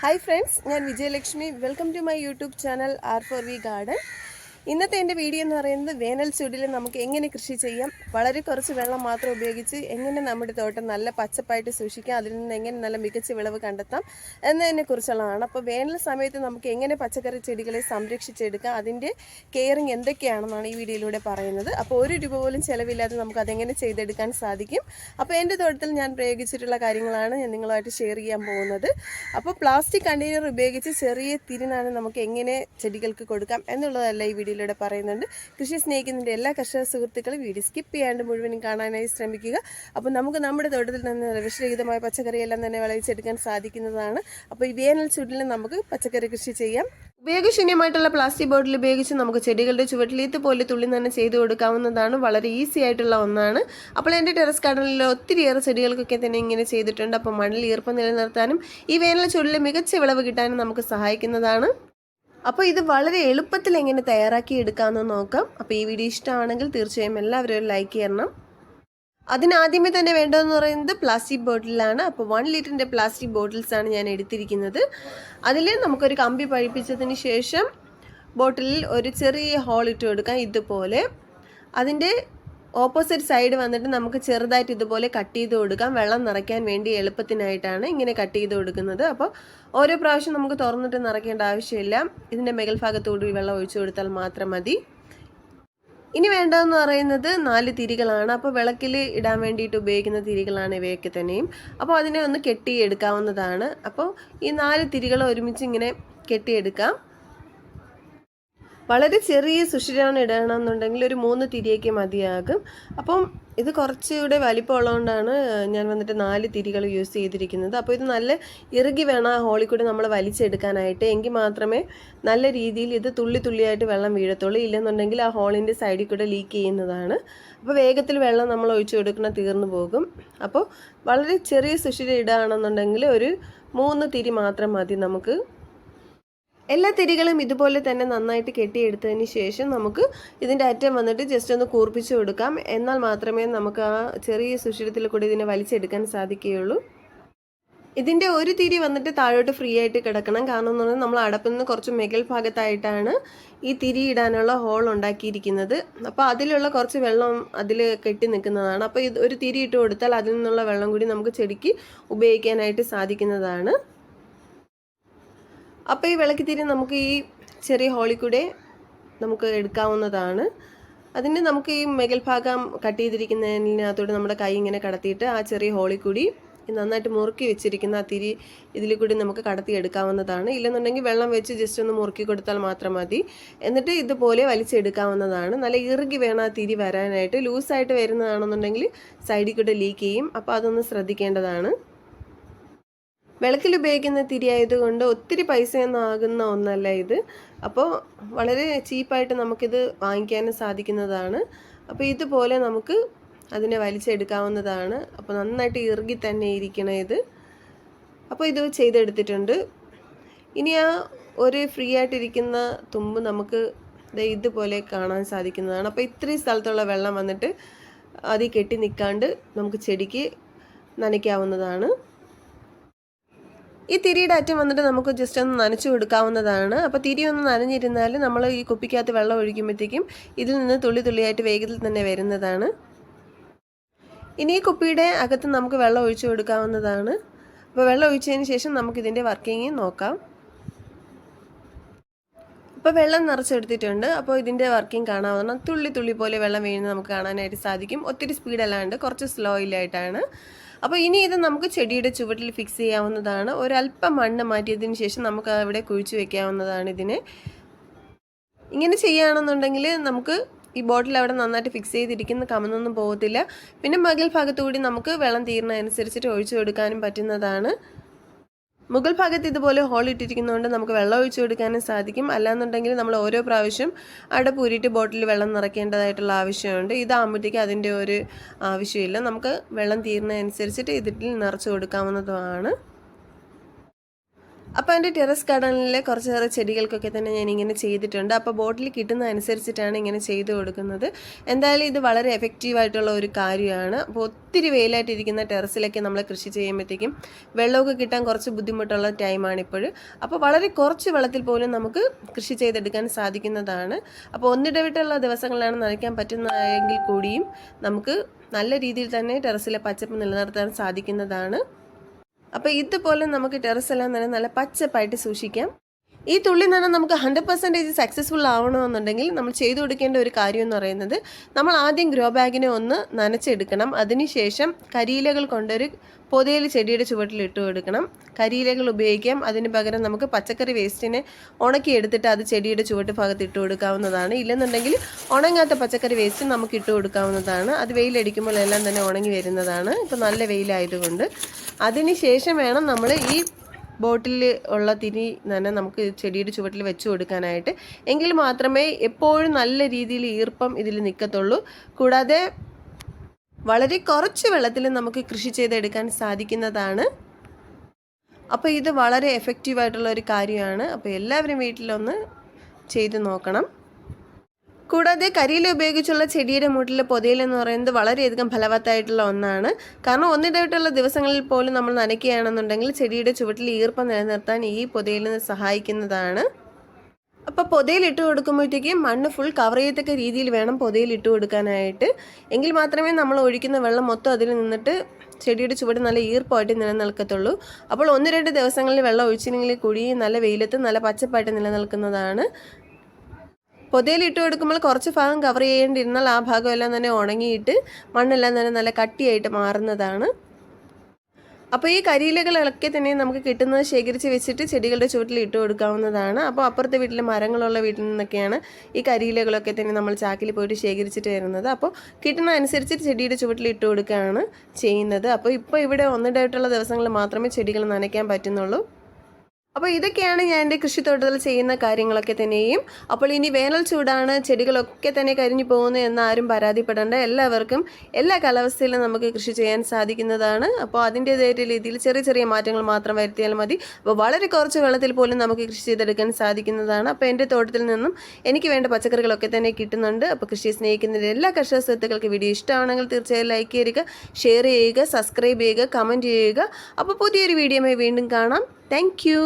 Hi friends, I am Vijayalakshmi. Welcome to my YouTube channel R4V Garden. ഇന്നത്തെ എൻ്റെ video എന്ന് പറയുന്നത് വേനൽ ചൂടിൽ നമുക്ക് എങ്ങനെ കൃഷി ചെയ്യാം, വളരെ കുറച്ച് വെള്ളം മാത്രം ഉപയോഗിച്ച് എങ്ങനെ നമ്മുടെ തോട്ടം നല്ല പച്ചപ്പായിട്ട് സൂക്ഷിക്കാം, അതിൽ നിന്ന് എങ്ങനെ നല്ല മികച്ച വിളവ് കണ്ടെത്താം എന്നതിനെക്കുറിച്ചുള്ളതാണ്. അപ്പോൾ വേനൽ സമയത്ത് നമുക്ക് എങ്ങനെ പച്ചക്കറി ചെടികളെ സംരക്ഷിച്ചെടുക്കാം, അതിൻ്റെ കെയറിങ് എന്തൊക്കെയാണെന്നാണ് ഈ വീഡിയോയിലൂടെ പറയുന്നത്. അപ്പോൾ ഒരു രൂപ പോലും ചിലവില്ലാതെ നമുക്ക് അതെങ്ങനെ ചെയ്തെടുക്കാൻ സാധിക്കും. അപ്പോൾ എൻ്റെ തോട്ടത്തിൽ ഞാൻ പ്രയോഗിച്ചിട്ടുള്ള കാര്യങ്ങളാണ് ഞാൻ നിങ്ങളുമായിട്ട് ഷെയർ ചെയ്യാൻ പോകുന്നത്. അപ്പോൾ പ്ലാസ്റ്റിക് കണ്ടെയ്നർ ഉപയോഗിച്ച് ചെറിയ തിരിനാണ് നമുക്ക് എങ്ങനെ ചെടികൾക്ക് കൊടുക്കാം എന്നുള്ളതല്ല ഈ വീഡിയോയിലൂടെ പറയുന്നുണ്ട്. കൃഷി സ്നേഹിക്കുന്നതിൻ്റെ എല്ലാ കർഷക സുഹൃത്തുക്കളും വീഡിയോ സ്കിപ്പ് ചെയ്യാണ്ട് മുഴുവനും കാണാനായി ശ്രമിക്കുക. അപ്പോൾ നമുക്ക് നമ്മുടെ തോട്ടത്തിൽ നിന്ന് വിഷരഹിതമായ പച്ചക്കറിയെല്ലാം തന്നെ വിളയിച്ചെടുക്കാൻ സാധിക്കുന്നതാണ്. അപ്പോൾ ഈ വേനൽ ചൂടിൽ നമുക്ക് പച്ചക്കറി കൃഷി ചെയ്യാം. ഉപയോഗശൂന്യമായിട്ടുള്ള പ്ലാസ്റ്റിക് ബോട്ടിൽ ഉപയോഗിച്ച് നമുക്ക് ചെടികളുടെ ചുവട്ടിൽ ഇതുപോലെ തുള്ളി തന്നെ ചെയ്തു കൊടുക്കാവുന്നതാണ്. വളരെ ഈസി ആയിട്ടുള്ള ഒന്നാണ്. അപ്പോൾ എൻ്റെ ടെറസ് ഗാർഡനിൽ ഒത്തിരിയേറെ ചെടികൾക്കൊക്കെ തന്നെ ഇങ്ങനെ ചെയ്തിട്ടുണ്ട്. അപ്പോൾ മണ്ണിൽ ഈർപ്പം നിലനിർത്താനും ഈ വേനൽ ചൂടിൽ മികച്ച വിളവ് കിട്ടാനും നമുക്ക് സഹായിക്കുന്നതാണ്. അപ്പോൾ ഇത് വളരെ എളുപ്പത്തിൽ എങ്ങനെ തയ്യാറാക്കി എടുക്കാമെന്ന് നോക്കാം. അപ്പോൾ ഈ വീഡിയോ ഇഷ്ടമാണെങ്കിൽ തീർച്ചയായും എല്ലാവരും ഒരു ലൈക്ക് ചെയ്യണം. അതിനാദ്യമേ തന്നെ വേണ്ടതെന്ന് പറയുന്നത് പ്ലാസ്റ്റിക് ബോട്ടിലാണ്. അപ്പോൾ 1 ലിറ്ററിൻ്റെ പ്ലാസ്റ്റിക് ബോട്ടിൽസാണ് ഞാൻ എടുത്തിരിക്കുന്നത്. അതിൽ നമുക്കൊരു കമ്പി പഴിപ്പിച്ചതിന് ശേഷം ബോട്ടിലിൽ ഒരു ചെറിയ ഹോൾ ഇട്ട് കൊടുക്കാം ഇതുപോലെ. അതിൻ്റെ ഓപ്പോസിറ്റ് സൈഡ് വന്നിട്ട് നമുക്ക് ചെറുതായിട്ട് ഇതുപോലെ കട്ട് ചെയ്ത് കൊടുക്കാം. വെള്ളം നിറയ്ക്കാൻ വേണ്ടി എളുപ്പത്തിനായിട്ടാണ് ഇങ്ങനെ കട്ട് ചെയ്ത് കൊടുക്കുന്നത്. അപ്പോൾ ഓരോ പ്രാവശ്യം നമുക്ക് തുറന്നിട്ട് നിറയ്ക്കേണ്ട ആവശ്യമില്ല. ഇതിൻ്റെ മേൽ ഭാഗത്തോടുകൂടി വെള്ളം ഒഴിച്ചു കൊടുത്താൽ മാത്രം മതി. ഇനി വേണ്ടതെന്ന് പറയുന്നത് 4 തിരികളാണ്. അപ്പോൾ വിളക്കിൽ ഇടാൻ വേണ്ടിയിട്ട് ഉപയോഗിക്കുന്ന തിരികളാണ് ഇവയൊക്കെ തന്നെയും. അപ്പോൾ അതിനെ ഒന്ന് കെട്ടിയെടുക്കാവുന്നതാണ്. അപ്പോൾ ഈ 4 തിരികൾ ഒരുമിച്ച് ഇങ്ങനെ കെട്ടിയെടുക്കാം. വളരെ ചെറിയ സുഷിരാണ് ഇടണമെന്നുണ്ടെങ്കിൽ ഒരു 3 തിരിയൊക്കെ മതിയാകും. അപ്പം ഇത് കുറച്ചുകൂടെ വലിപ്പമുള്ളതുകൊണ്ടാണ് ഞാൻ വന്നിട്ട് 4 തിരികൾ യൂസ് ചെയ്തിരിക്കുന്നത്. അപ്പോൾ ഇത് നല്ല ഇറുകി വേണം ആ ഹോളിൽ കൂടി നമ്മൾ വലിച്ചെടുക്കാനായിട്ട്. എങ്കിൽ മാത്രമേ നല്ല രീതിയിൽ ഇത് തുള്ളി തുള്ളിയായിട്ട് വെള്ളം വീഴത്തുള്ളൂ. ഇല്ലെന്നുണ്ടെങ്കിൽ ആ ഹോളിൻ്റെ സൈഡിൽ കൂടെ ലീക്ക് ചെയ്യുന്നതാണ്. അപ്പോൾ വേഗത്തിൽ വെള്ളം നമ്മൾ ഒഴിച്ചു കൊടുക്കണം, തീർന്നു പോകും. അപ്പോൾ വളരെ ചെറിയ സുഷിര ഇടുകയാണെന്നുണ്ടെങ്കിൽ ഒരു 3 തിരി മാത്രം മതി നമുക്ക്. എല്ലാ തിരികളും ഇതുപോലെ തന്നെ നന്നായിട്ട് കെട്ടിയെടുത്തതിന് ശേഷം നമുക്ക് ഇതിൻ്റെ അറ്റം വന്നിട്ട് ജസ്റ്റ് ഒന്ന് കൂർപ്പിച്ച് കൊടുക്കാം. എന്നാൽ മാത്രമേ നമുക്ക് ആ ചെറിയ സുഷിരത്തിൽ കൂടി ഇതിനെ വലിച്ചെടുക്കാൻ സാധിക്കുകയുള്ളൂ. ഇതിൻ്റെ ഒരു തിരി വന്നിട്ട് താഴോട്ട് ഫ്രീ ആയിട്ട് കിടക്കണം. കാരണം എന്ന് പറഞ്ഞാൽ നമ്മൾ അടപ്പിൽ നിന്ന് കുറച്ച് മേൽ ഭാഗത്തായിട്ടാണ് ഈ തിരി ഇടാനുള്ള ഹോൾ ഉണ്ടാക്കിയിരിക്കുന്നത്. അപ്പോൾ അതിലുള്ള കുറച്ച് വെള്ളം അതിൽ കെട്ടി നിൽക്കുന്നതാണ്. അപ്പോൾ ഇത് ഒരു തിരി ഇട്ട് കൊടുത്താൽ അതിൽ നിന്നുള്ള വെള്ളം കൂടി നമുക്ക് ചെടിക്ക് ഉപയോഗിക്കാനായിട്ട് സാധിക്കുന്നതാണ്. അപ്പോൾ ഈ വിളക്കുതിരി നമുക്ക് ഈ ചെറിയ ഹോളിൽ കൂടെ നമുക്ക് എടുക്കാവുന്നതാണ്. അതിന് നമുക്ക് ഈ മേൽ ഭാഗം കട്ട് ചെയ്തിരിക്കുന്നതിനകത്തോട് നമ്മുടെ കൈ ഇങ്ങനെ കടത്തിയിട്ട് ആ ചെറിയ ഹോളിൽ കൂടി നന്നായിട്ട് മുറുക്കി വെച്ചിരിക്കുന്ന ആ തിരി ഇതിൽ കൂടി നമുക്ക് കടത്തി എടുക്കാവുന്നതാണ്. ഇല്ലെന്നുണ്ടെങ്കിൽ വെള്ളം വെച്ച് ജസ്റ്റ് ഒന്ന് മുറുക്കി കൊടുത്താൽ മാത്രം മതി. എന്നിട്ട് ഇതുപോലെ വലിച്ചെടുക്കാവുന്നതാണ്. നല്ല ഇറുകി വേണം ആ തിരി വരാനായിട്ട്. ലൂസായിട്ട് വരുന്നതാണെന്നുണ്ടെങ്കിൽ സൈഡിൽ കൂടെ ലീക്ക് ചെയ്യും. അപ്പോൾ അതൊന്ന് ശ്രദ്ധിക്കേണ്ടതാണ്. വിളക്കിൽ ഉപയോഗിക്കുന്ന തിരി ആയതുകൊണ്ട് ഒത്തിരി പൈസയൊന്നും ആകുന്ന ഒന്നല്ല ഇത്. അപ്പോൾ വളരെ ചീപ്പായിട്ട് നമുക്കിത് വാങ്ങിക്കാനും സാധിക്കുന്നതാണ്. അപ്പോൾ ഇതുപോലെ നമുക്ക് അതിനെ വലിച്ചെടുക്കാവുന്നതാണ്. അപ്പോൾ നന്നായിട്ട് ഇറുകി തന്നെ ഇരിക്കണം ഇത്. അപ്പോൾ ഇത് ചെയ്തെടുത്തിട്ടുണ്ട്. ഇനി ആ ഒരു ഫ്രീ ആയിട്ടിരിക്കുന്ന തുമ്പ് നമുക്ക് ഇതുപോലെ കാണാൻ സാധിക്കുന്നതാണ്. അപ്പോൾ ഇത്രയും സ്ഥലത്തുള്ള വെള്ളം വന്നിട്ട് അതിൽ കെട്ടി നിൽക്കാണ്ട് നമുക്ക് ചെടിക്ക് നനയ്ക്കാവുന്നതാണ്. ഈ തിരിയുടെ അറ്റം വന്നിട്ട് നമുക്ക് ജസ്റ്റ് ഒന്ന് നനച്ചു കൊടുക്കാവുന്നതാണ്. അപ്പോൾ തിരി ഒന്ന് നനഞ്ഞിരുന്നാൽ നമ്മൾ ഈ കുപ്പിക്കകത്ത് വെള്ളം ഒഴിക്കുമ്പോഴത്തേക്കും ഇതിൽ നിന്ന് തുള്ളി തുള്ളിയായിട്ട് വേഗത്തിൽ തന്നെ വരുന്നതാണ്. ഇനി ഈ കുപ്പിയുടെ അകത്ത് നമുക്ക് വെള്ളം ഒഴിച്ചു കൊടുക്കാവുന്നതാണ്. അപ്പോൾ വെള്ളം ഒഴിച്ചതിന് ശേഷം നമുക്കിതിൻ്റെ വർക്കിംഗ് നോക്കാം. അപ്പോൾ വെള്ളം നിറച്ചെടുത്തിട്ടുണ്ട്. അപ്പോൾ ഇതിൻ്റെ വർക്കിംഗ് കാണാവുന്ന തുള്ളി തുള്ളി പോലെ വെള്ളം വീഴുന്നത് നമുക്ക് കാണാനായിട്ട് സാധിക്കും. ഒത്തിരി സ്പീഡല്ലാണ്ട് കുറച്ച് സ്ലോയിലായിട്ടാണ്. അപ്പോൾ ഇനി ഇത് നമുക്ക് ചെടിയുടെ ചുവട്ടിൽ ഫിക്സ് ചെയ്യാവുന്നതാണ്. ഒരല്പം മണ്ണ് മാറ്റിയതിന് ശേഷം നമുക്ക് അവിടെ കുഴിച്ച് വെക്കാവുന്നതാണ് ഇതിനെ. ഇങ്ങനെ ചെയ്യുകയാണെന്നുണ്ടെങ്കിൽ നമുക്ക് ഈ ബോട്ടിൽ അവിടെ നന്നായിട്ട് ഫിക്സ് ചെയ്തിരിക്കുന്ന കമന്നൊന്നും പോകത്തില്ല. പിന്നെ മുകൾ ഭാഗത്തുകൂടി നമുക്ക് വെള്ളം തീരുന്നതനുസരിച്ചിട്ട് ഒഴിച്ചു കൊടുക്കാനും പറ്റുന്നതാണ്. മുകൾ ഭാഗത്ത് ഇതുപോലെ ഹോൾ ഇട്ടിരിക്കുന്നതുകൊണ്ട് നമുക്ക് വെള്ളം ഒഴിച്ചു കൊടുക്കാനും സാധിക്കും. അല്ലാന്നുണ്ടെങ്കിൽ നമ്മൾ ഓരോ പ്രാവശ്യം അടപ്പൂരിയിട്ട് ബോട്ടിൽ വെള്ളം നിറയ്ക്കേണ്ടതായിട്ടുള്ള ആവശ്യമുണ്ട്. ഇതാകുമ്പോഴത്തേക്ക് അതിൻ്റെ ഒരു ആവശ്യമില്ല. നമുക്ക് വെള്ളം തീരുന്നതനുസരിച്ചിട്ട് ഇതിൽ നിറച്ച് കൊടുക്കാവുന്നതുമാണ്. അപ്പോൾ എൻ്റെ ടെറസ് ഗാർഡനിലെ കുറച്ചേറെ ചെടികൾക്കൊക്കെ തന്നെ ഞാനിങ്ങനെ ചെയ്തിട്ടുണ്ട്. അപ്പോൾ ബോട്ടിൽ കിട്ടുന്നതനുസരിച്ചിട്ടാണ് ഇങ്ങനെ ചെയ്ത് കൊടുക്കുന്നത്. എന്തായാലും ഇത് വളരെ എഫക്റ്റീവായിട്ടുള്ള ഒരു കാര്യമാണ്. അപ്പോൾ ഒത്തിരി വെയിലായിട്ടിരിക്കുന്ന ടെറസിലൊക്കെ നമ്മൾ കൃഷി ചെയ്യുമ്പോഴത്തേക്കും വെള്ളമൊക്കെ കിട്ടാൻ കുറച്ച് ബുദ്ധിമുട്ടുള്ള ടൈമാണിപ്പോൾ. അപ്പോൾ വളരെ കുറച്ച് വെള്ളത്തിൽ പോലും നമുക്ക് കൃഷി ചെയ്തെടുക്കാൻ സാധിക്കുന്നതാണ്. അപ്പോൾ ഒന്നിടവിട്ടുള്ള ദിവസങ്ങളിലാണ് നനയ്ക്കാൻ പറ്റുന്നതെങ്കിൽ കൂടിയും നമുക്ക് നല്ല രീതിയിൽ തന്നെ ടെറസിലെ പച്ചപ്പ് നിലനിർത്താൻ സാധിക്കുന്നതാണ്. അപ്പോൾ ഇതുപോലെ നമുക്ക് ടെറസെല്ലാം തന്നെ നല്ല പച്ചപ്പായിട്ട് സൂക്ഷിക്കാം. ഈ തുള്ളി നന നമുക്ക് 100% സക്സസ്ഫുൾ ആവണമെന്നുണ്ടെങ്കിൽ നമ്മൾ ചെയ്തു കൊടുക്കേണ്ട ഒരു കാര്യം എന്ന് പറയുന്നത്, നമ്മൾ ആദ്യം ഗ്രോ ബാഗിനെ ഒന്ന് നനച്ചെടുക്കണം. അതിനുശേഷം കരിയിലകൾ കൊണ്ടൊരു പൊതയിൽ ചെടിയുടെ ചുവട്ടിൽ ഇട്ട് കൊടുക്കണം. കരിയിലകൾ ഉപയോഗിക്കാം. അതിന് പകരം നമുക്ക് പച്ചക്കറി വേസ്റ്റിനെ ഉണക്കിയെടുത്തിട്ട് അത് ചെടിയുടെ ചുവട്ട് ഭാഗത്ത് ഇട്ട് കൊടുക്കാവുന്നതാണ്. ഇല്ലെന്നുണ്ടെങ്കിൽ ഉണങ്ങാത്ത പച്ചക്കറി വേസ്റ്റ് നമുക്ക് ഇട്ട് കൊടുക്കാവുന്നതാണ്. അത് വെയിലടിക്കുമ്പോൾ എല്ലാം തന്നെ ഉണങ്ങി വരുന്നതാണ്, ഇപ്പോൾ നല്ല വെയിലായതുകൊണ്ട്. അതിന് ശേഷം വേണം നമ്മൾ ഈ ബോട്ടിൽ ഉള്ള തിരി തന്നെ നമുക്ക് ചെടിയുടെ ചുവട്ടിൽ വെച്ച് കൊടുക്കാനായിട്ട്. എങ്കിൽ മാത്രമേ എപ്പോഴും നല്ല രീതിയിൽ ഈർപ്പം ഇതിൽ നിൽക്കത്തുള്ളൂ. കൂടാതെ വളരെ കുറച്ച് വെള്ളത്തിൽ നമുക്ക് കൃഷി ചെയ്തെടുക്കാൻ സാധിക്കുന്നതാണ്. അപ്പോൾ ഇത് വളരെ എഫക്റ്റീവായിട്ടുള്ള ഒരു കാര്യമാണ്. അപ്പോൾ എല്ലാവരും വീട്ടിലൊന്ന് ചെയ്ത് നോക്കണം. കൂടാതെ കരിയില ഉപയോഗിച്ചുള്ള ചെടിയുടെ മൂട്ടിലെ പൊതയിൽ എന്ന് പറയുന്നത് വളരെയധികം ഫലവത്തായിട്ടുള്ള ഒന്നാണ്. കാരണം ഒന്നിടവിട്ടുള്ള ദിവസങ്ങളിൽ പോലും നമ്മൾ നനയ്ക്കുകയാണെന്നുണ്ടെങ്കിൽ ചെടിയുടെ ചുവട്ടിൽ ഈർപ്പം നിലനിർത്താൻ ഈ പൊതയിൽ നിന്ന് സഹായിക്കുന്നതാണ്. അപ്പോൾ പൊതയിൽ ഇട്ട് കൊടുക്കുമ്പോഴത്തേക്കും മണ്ണ് ഫുൾ കവർ ചെയ്യത്തക്ക രീതിയിൽ വേണം പൊതയിൽ ഇട്ട് കൊടുക്കാനായിട്ട്. എങ്കിൽ മാത്രമേ നമ്മൾ ഒഴിക്കുന്ന വെള്ളം മൊത്തം അതിൽ നിന്നിട്ട് ചെടിയുടെ ചുവട് നല്ല ഈർപ്പമായിട്ട് നിലനിൽക്കത്തുള്ളൂ. അപ്പോൾ 1-2 ദിവസങ്ങളിൽ വെള്ളം ഒഴിച്ചില്ലെങ്കിൽ കൂടി നല്ല വെയിലത്ത് നല്ല പച്ചപ്പായിട്ട് നിലനിൽക്കുന്നതാണ്. പൊതയിൽ ഇട്ട് കൊടുക്കുമ്പോൾ കുറച്ച് ഭാഗം കവർ ചെയ്യേണ്ടിരുന്നാൽ ആ ഭാഗം എല്ലാം തന്നെ ഉണങ്ങിയിട്ട് മണ്ണെല്ലാം തന്നെ നല്ല കട്ടിയായിട്ട് മാറുന്നതാണ്. അപ്പോൾ ഈ കരിയിലകളൊക്കെ തന്നെ നമുക്ക് കിട്ടുന്നത് ശേഖരിച്ച് വെച്ചിട്ട് ചെടികളുടെ ചുവട്ടിൽ ഇട്ട് കൊടുക്കാവുന്നതാണ്. അപ്പോൾ അപ്പുറത്തെ വീട്ടിലെ മരങ്ങളുള്ള വീട്ടിൽ നിന്നൊക്കെയാണ് ഈ കരിയിലകളൊക്കെ തന്നെ നമ്മൾ ചാക്കിൽ പോയിട്ട് ശേഖരിച്ചിട്ട് വരുന്നത്. അപ്പോൾ കിട്ടുന്ന അനുസരിച്ച് ചെടിയുടെ ചുവട്ടിൽ ഇട്ട് കൊടുക്കുകയാണ് ചെയ്യുന്നത്. അപ്പോൾ ഇപ്പോൾ ഇവിടെ ഒന്നിടവിട്ടുള്ള ദിവസങ്ങളിൽ മാത്രമേ ചെടികൾ നനയ്ക്കാൻ പറ്റുന്നുള്ളൂ. അപ്പോൾ ഇതൊക്കെയാണ് ഞാൻ എൻ്റെ കൃഷിത്തോട്ടത്തിൽ ചെയ്യുന്ന കാര്യങ്ങളൊക്കെ തന്നെയും. അപ്പോൾ ഇനി വേനൽ ചൂടാണ്, ചെടികളൊക്കെ തന്നെ കരിഞ്ഞു പോകുന്നു എന്ന് ആരും പരാതിപ്പെടേണ്ട. എല്ലാവർക്കും എല്ലാ കാലാവസ്ഥയിലും നമുക്ക് കൃഷി ചെയ്യാൻ സാധിക്കുന്നതാണ്. അപ്പോൾ അതിൻ്റേതായ രീതിയിൽ ചെറിയ ചെറിയ മാറ്റങ്ങൾ മാത്രം വരുത്തിയാൽ മതി. അപ്പോൾ വളരെ കുറച്ച് വെള്ളത്തിൽ പോലും നമുക്ക് കൃഷി ചെയ്തെടുക്കാൻ സാധിക്കുന്നതാണ്. അപ്പോൾ എൻ്റെ തോട്ടത്തിൽ നിന്നും എനിക്ക് വേണ്ട പച്ചക്കറികളൊക്കെ തന്നെ കിട്ടുന്നുണ്ട്. അപ്പോൾ കൃഷിയെ സ്നേഹിക്കുന്ന എല്ലാ കർഷക സുഹൃത്തുക്കൾക്ക് വീഡിയോ ഇഷ്ടമാണെങ്കിൽ തീർച്ചയായും ലൈക്ക് ചെയ്യുക, ഷെയർ ചെയ്യുക, സബ്സ്ക്രൈബ് ചെയ്യുക, കമൻറ്റ് ചെയ്യുക. അപ്പോൾ പുതിയൊരു വീഡിയോയുമായി വീണ്ടും കാണാം. Thank you.